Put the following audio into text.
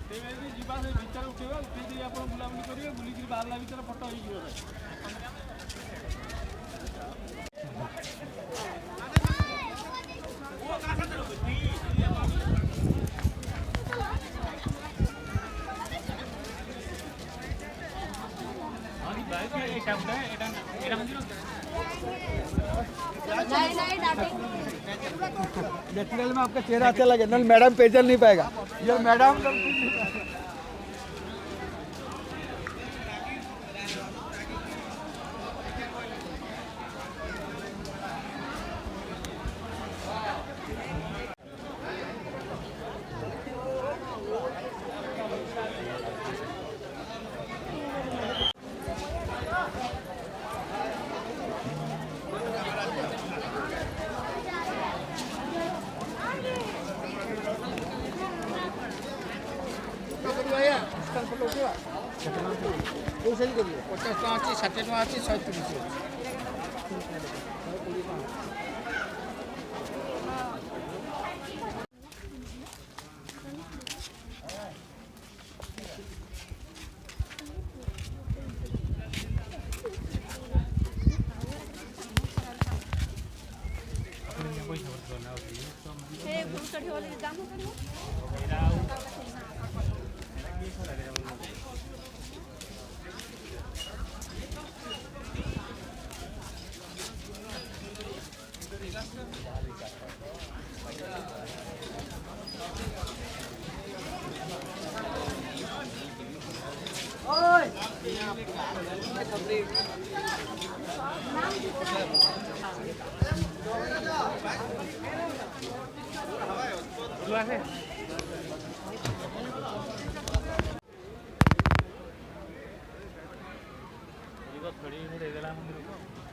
ଯିବା ସେ ଭିତରେ ଉଠେଇବା ଉଠେଇ ଦେଇ ଆପଣ ବୁଲାବୁଲି କରିବେ ବୁଲିକି ବାହାରିଲା ଭିତରେ ଫଟୋ ହେଇଯିବ। नेचुरल में आपका चेहरा अच्छा लगे ना, मैडम पेचल नहीं पाएगा ये मैडम। कौशल करिए 50 टका अच्छी 60 टका अच्छी 130 थोड़ी देला मंदिर को